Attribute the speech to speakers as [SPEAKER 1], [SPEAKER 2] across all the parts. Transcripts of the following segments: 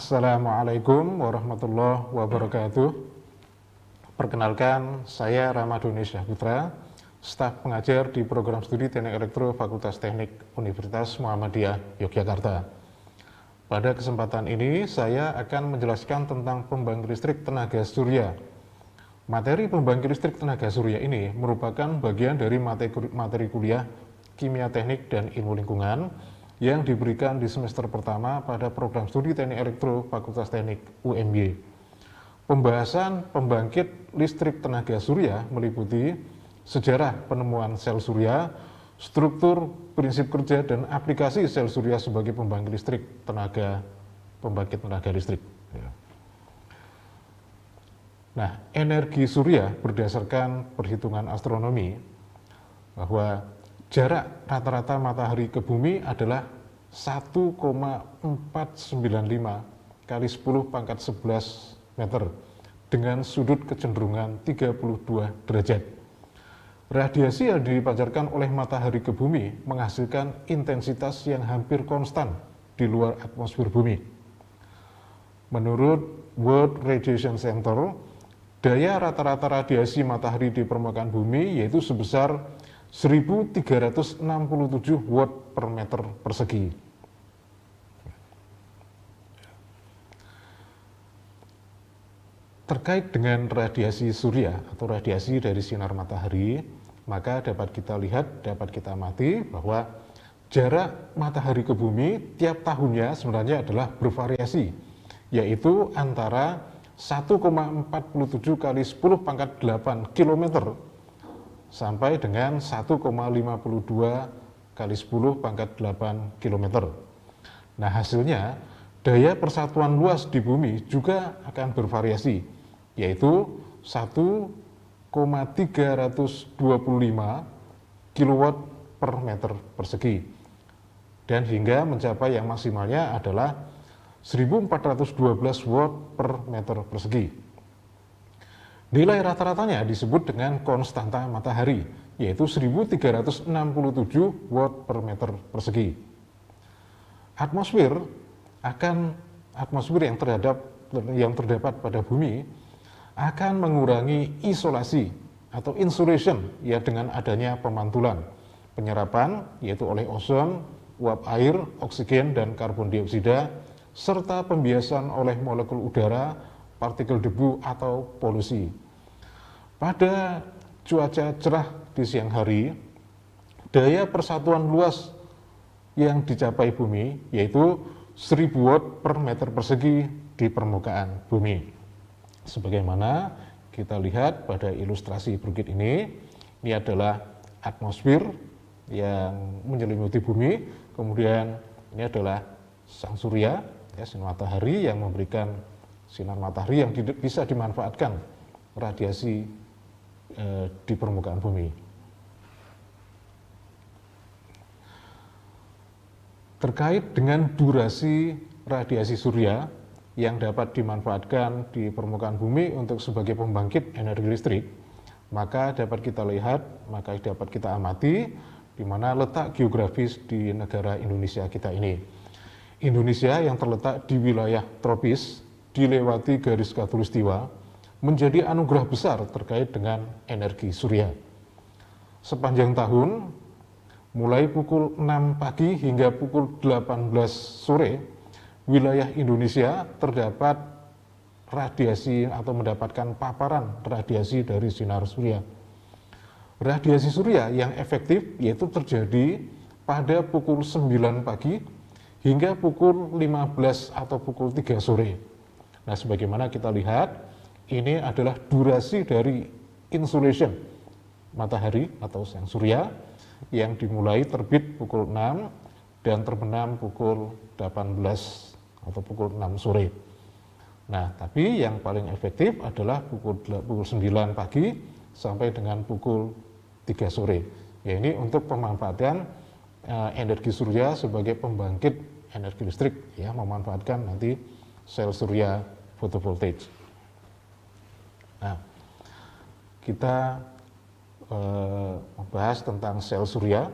[SPEAKER 1] Assalamualaikum warahmatullahi wabarakatuh. Perkenalkan, saya Ramadhani Syahputra, staf pengajar di program studi Teknik Elektro Fakultas Teknik Universitas Muhammadiyah Yogyakarta. Pada kesempatan ini, saya akan menjelaskan tentang pembangkit listrik tenaga surya. Materi pembangkit listrik tenaga surya ini merupakan bagian dari materi kuliah Kimia Teknik dan Ilmu Lingkungan yang diberikan di semester pertama pada program studi Teknik Elektro Fakultas Teknik UMY. Pembahasan pembangkit listrik tenaga surya meliputi sejarah penemuan sel surya, struktur, prinsip kerja, dan aplikasi sel surya sebagai pembangkit tenaga listrik. Nah, energi surya berdasarkan perhitungan astronomi bahwa jarak rata-rata matahari ke bumi adalah 1,495 kali 10 pangkat 11 meter dengan sudut kecenderungan 32 derajat. Radiasi yang dipancarkan oleh matahari ke bumi menghasilkan intensitas yang hampir konstan di luar atmosfer bumi. Menurut World Radiation Center, daya rata-rata radiasi matahari di permukaan bumi yaitu sebesar 1367 watt per meter persegi. Terkait dengan radiasi surya atau radiasi dari sinar matahari, maka dapat kita lihat, dapat kita amati bahwa jarak matahari ke bumi tiap tahunnya sebenarnya adalah bervariasi, yaitu antara 1,47 kali 10 pangkat 8 km sampai dengan 1,52 kali 10 pangkat 8 km. Nah, hasilnya daya persatuan luas di bumi juga akan bervariasi, yaitu 1,325 kW per meter persegi, dan hingga mencapai yang maksimalnya adalah 1412 watt per meter persegi. Nilai rata-ratanya disebut dengan konstanta matahari, yaitu 1367 watt per meter persegi. Atmosfer yang terdapat pada bumi akan mengurangi isolasi atau insulation ya dengan adanya pemantulan, penyerapan yaitu oleh ozon, uap air, oksigen dan karbon dioksida, serta pembiasan oleh molekul udara, partikel debu atau polusi. Pada cuaca cerah di siang hari, daya persatuan luas yang dicapai bumi yaitu 1000 watt per meter persegi di permukaan bumi. Sebagaimana kita lihat pada ilustrasi berikut ini adalah atmosfer yang menyelimuti bumi, kemudian ini adalah sang surya, ya, sinar matahari yang memberikan sinar matahari yang bisa dimanfaatkan radiasi di permukaan bumi. Terkait dengan durasi radiasi surya yang dapat dimanfaatkan di permukaan bumi untuk sebagai pembangkit energi listrik, maka dapat kita lihat, maka dapat kita amati di mana letak geografis di negara Indonesia kita ini. Indonesia yang terletak di wilayah tropis, dilewati garis khatulistiwa, menjadi anugerah besar terkait dengan energi surya. Sepanjang tahun, mulai pukul 6 pagi hingga pukul 18 sore, wilayah Indonesia terdapat radiasi atau mendapatkan paparan radiasi dari sinar surya. Radiasi surya yang efektif yaitu terjadi pada pukul 9 pagi hingga pukul 15 atau pukul 3 sore. Nah, sebagaimana kita lihat, ini adalah durasi dari insolation matahari atau sang surya yang dimulai terbit pukul 6 dan terbenam pukul 18 atau pukul 6 sore. Nah, tapi yang paling efektif adalah pukul 9 pagi sampai dengan pukul 3 sore. Ya, ini untuk pemanfaatan energi surya sebagai pembangkit energi listrik, ya, memanfaatkan nanti sel surya fotovoltaik. Nah, kita membahas tentang sel surya.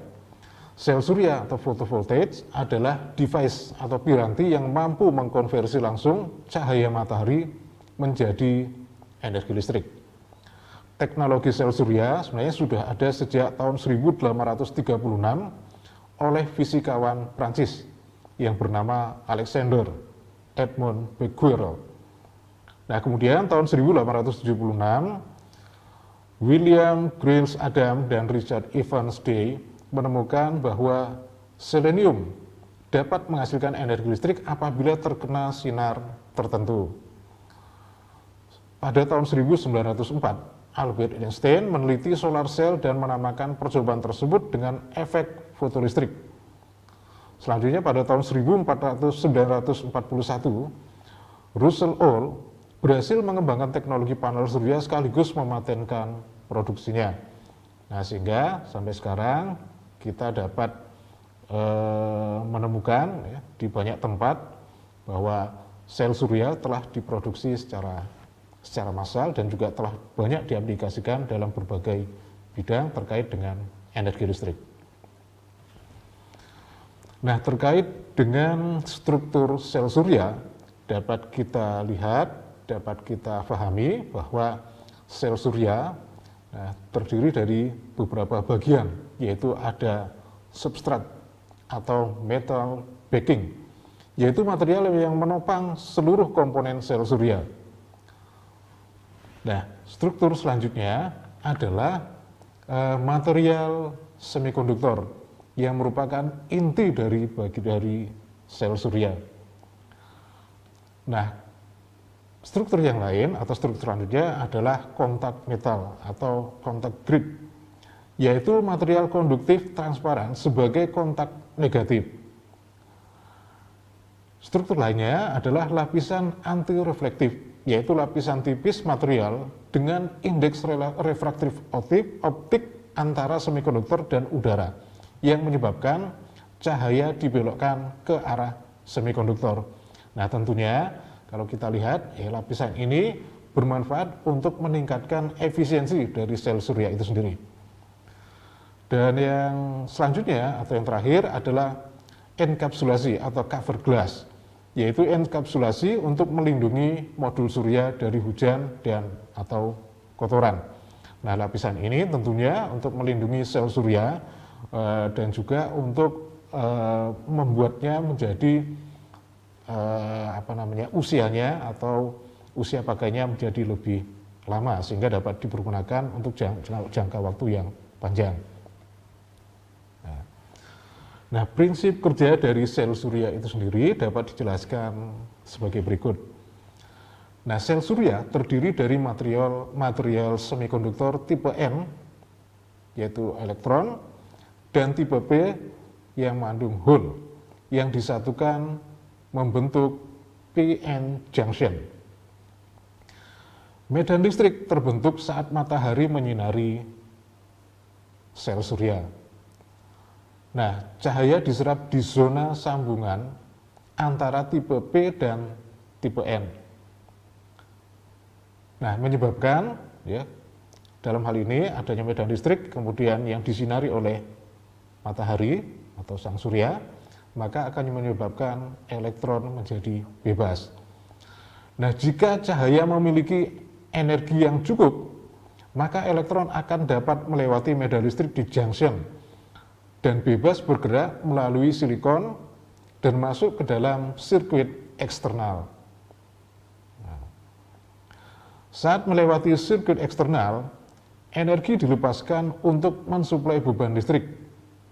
[SPEAKER 1] Sel surya atau photovoltaic adalah device atau piranti yang mampu mengkonversi langsung cahaya matahari menjadi energi listrik. Teknologi sel surya sebenarnya sudah ada sejak tahun 1836 oleh fisikawan Prancis yang bernama Alexander Edmond Becquerel. Nah, kemudian tahun 1876 William Giles Adam dan Richard Evans Day menemukan bahwa selenium dapat menghasilkan energi listrik apabila terkena sinar tertentu. Pada tahun 1904, Albert Einstein meneliti solar cell dan menamakan percobaan tersebut dengan efek fotolistrik. Selanjutnya pada tahun 1941, Russell Ohl berhasil mengembangkan teknologi panel surya sekaligus mematenkan produksinya. Nah, sehingga sampai sekarang kita dapat menemukan ya, di banyak tempat bahwa sel surya telah diproduksi secara massal dan juga telah banyak diaplikasikan dalam berbagai bidang terkait dengan energi listrik. Nah, terkait dengan struktur sel surya dapat kita lihat, dapat kita pahami bahwa sel surya terdiri dari beberapa bagian, yaitu ada substrat atau metal backing, yaitu material yang menopang seluruh komponen sel surya. Nah, struktur selanjutnya adalah material semikonduktor yang merupakan inti dari sel surya. Nah, struktur yang lain atau struktur selanjutnya adalah kontak metal atau kontak grid, yaitu material konduktif transparan sebagai kontak negatif. Struktur lainnya adalah lapisan anti-reflektif, yaitu lapisan tipis material dengan indeks refraktif optik antara semikonduktor dan udara yang menyebabkan cahaya dibelokkan ke arah semikonduktor. Nah, tentunya kalau kita lihat, lapisan ini bermanfaat untuk meningkatkan efisiensi dari sel surya itu sendiri. Dan yang selanjutnya atau yang terakhir adalah enkapsulasi atau cover glass, yaitu enkapsulasi untuk melindungi modul surya dari hujan dan atau kotoran. Nah, lapisan ini tentunya untuk melindungi sel surya dan juga untuk membuatnya menjadi usianya atau usia pakainya menjadi lebih lama sehingga dapat dipergunakan untuk jangka waktu yang panjang. Nah, prinsip kerja dari sel surya itu sendiri dapat dijelaskan sebagai berikut. Nah, sel surya terdiri dari material semikonduktor tipe N, yaitu elektron, dan tipe P yang mengandung hole, yang disatukan membentuk PN junction. Medan listrik terbentuk saat matahari menyinari sel surya. Nah, cahaya diserap di zona sambungan antara tipe P dan tipe N. Nah, menyebabkan dalam hal ini adanya medan listrik kemudian yang disinari oleh matahari atau sang surya, maka akan menyebabkan elektron menjadi bebas. Nah, jika cahaya memiliki energi yang cukup, maka elektron akan dapat melewati medan listrik di junction dan bebas bergerak melalui silikon dan masuk ke dalam sirkuit eksternal. Saat melewati sirkuit eksternal, energi dilepaskan untuk mensuplai beban listrik,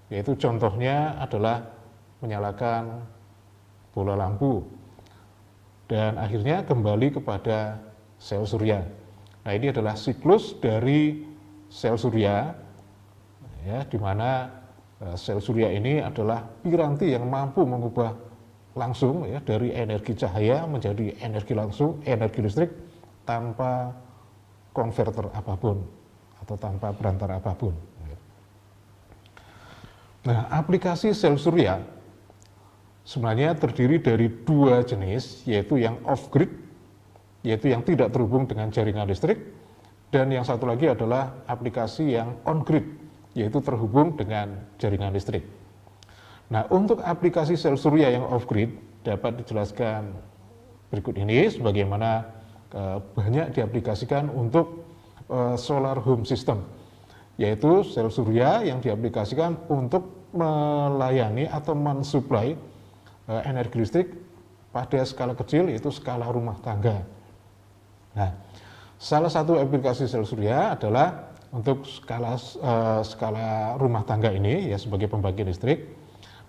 [SPEAKER 1] yaitu contohnya adalah menyalakan bola lampu dan akhirnya kembali kepada sel surya. Nah, ini adalah siklus dari sel surya, di mana sel surya ini adalah piranti yang mampu mengubah langsung dari energi cahaya menjadi energi listrik tanpa konverter apapun atau tanpa perantara apapun. Nah, aplikasi sel surya sebenarnya terdiri dari dua jenis, yaitu yang off-grid, yaitu yang tidak terhubung dengan jaringan listrik, dan yang satu lagi adalah aplikasi yang on-grid, yaitu terhubung dengan jaringan listrik. Nah, untuk aplikasi sel surya yang off-grid dapat dijelaskan berikut ini sebagaimana banyak diaplikasikan untuk solar home system, yaitu sel surya yang diaplikasikan untuk melayani atau mensuplai energi listrik pada skala kecil, yaitu skala rumah tangga. Nah, salah satu aplikasi sel surya adalah untuk skala rumah tangga ini ya sebagai pembangkit listrik.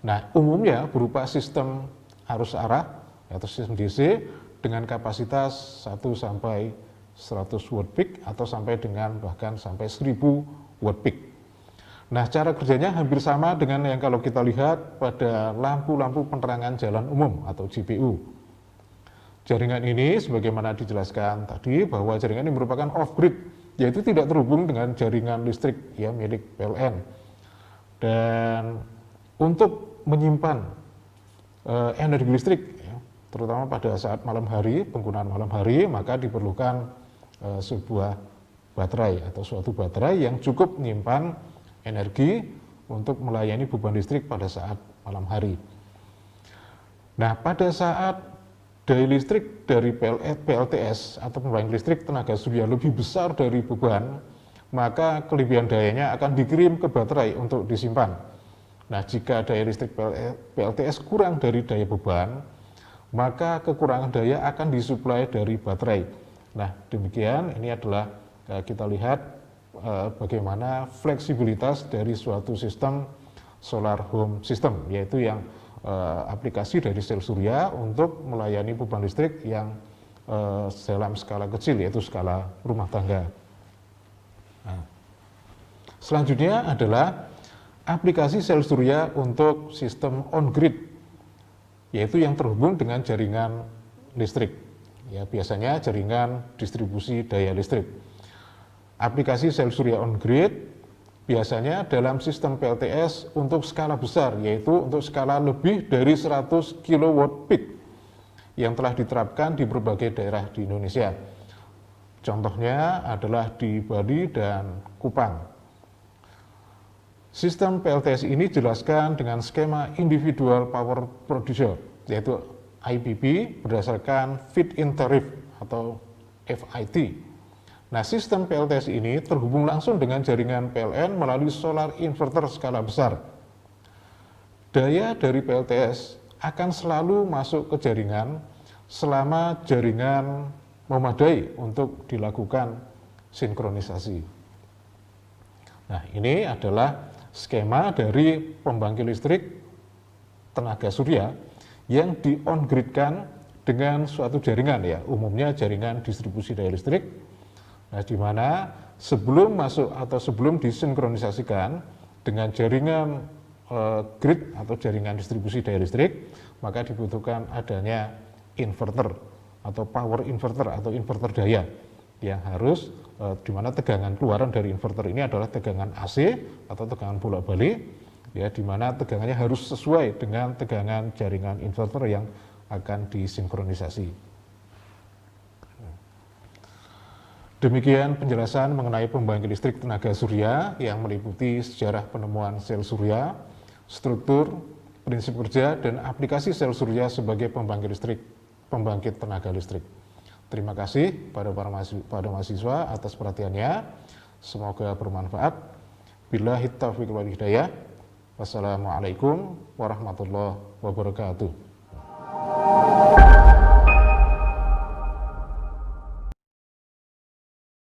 [SPEAKER 1] Nah, umumnya berupa sistem arus arah atau sistem DC dengan kapasitas 1 sampai 100 watt peak atau sampai dengan bahkan sampai 1000 watt peak. Nah, cara kerjanya hampir sama dengan yang kalau kita lihat pada lampu-lampu penerangan jalan umum atau JPU. Jaringan ini sebagaimana dijelaskan tadi bahwa jaringan ini merupakan off-grid, yaitu tidak terhubung dengan jaringan listrik ya milik PLN. Dan untuk menyimpan energi listrik ya, terutama pada saat malam hari, penggunaan malam hari, maka diperlukan sebuah baterai atau suatu baterai yang cukup menyimpan energi untuk melayani beban listrik pada saat malam hari. Nah, pada saat daya listrik dari PLTS atau pembangkit listrik tenaga surya lebih besar dari beban, maka kelebihan dayanya akan dikirim ke baterai untuk disimpan. Nah, jika daya listrik PLTS kurang dari daya beban, maka kekurangan daya akan disuplai dari baterai. Nah, demikian ini adalah kita lihat bagaimana fleksibilitas dari suatu sistem solar home system, yaitu yang aplikasi dari sel surya untuk melayani beban listrik yang dalam skala kecil, yaitu skala rumah tangga. Nah, selanjutnya adalah aplikasi sel surya untuk sistem on-grid, yaitu yang terhubung dengan jaringan listrik. Ya, biasanya jaringan distribusi daya listrik. Aplikasi sel surya on-grid biasanya dalam sistem PLTS untuk skala besar, yaitu untuk skala lebih dari 100 kW peak yang telah diterapkan di berbagai daerah di Indonesia. Contohnya adalah di Bali dan Kupang. Sistem PLTS ini dijelaskan dengan skema Individual Power Producer, yaitu IPP berdasarkan Feed-in Tariff atau FIT. Nah, sistem PLTS ini terhubung langsung dengan jaringan PLN melalui solar inverter skala besar. Daya dari PLTS akan selalu masuk ke jaringan selama jaringan memadai untuk dilakukan sinkronisasi. Nah, ini adalah skema dari pembangkit listrik tenaga surya yang di-on-gridkan dengan suatu jaringan ya, umumnya jaringan distribusi daya listrik. Nah, di mana sebelum masuk atau sebelum disinkronisasikan dengan jaringan grid atau jaringan distribusi daya listrik, maka dibutuhkan adanya inverter atau power inverter atau inverter daya yang harus di mana tegangan keluaran dari inverter ini adalah tegangan AC atau tegangan bolak-balik ya, di mana tegangannya harus sesuai dengan tegangan jaringan inverter yang akan disinkronisasi. Demikian penjelasan mengenai pembangkit listrik tenaga surya yang meliputi sejarah penemuan sel surya, struktur, prinsip kerja, dan aplikasi sel surya sebagai pembangkit tenaga listrik. Terima kasih pada mahasiswa atas perhatiannya. Semoga bermanfaat. Billahi taufiq wal hidayah. Wassalamualaikum warahmatullahi wabarakatuh.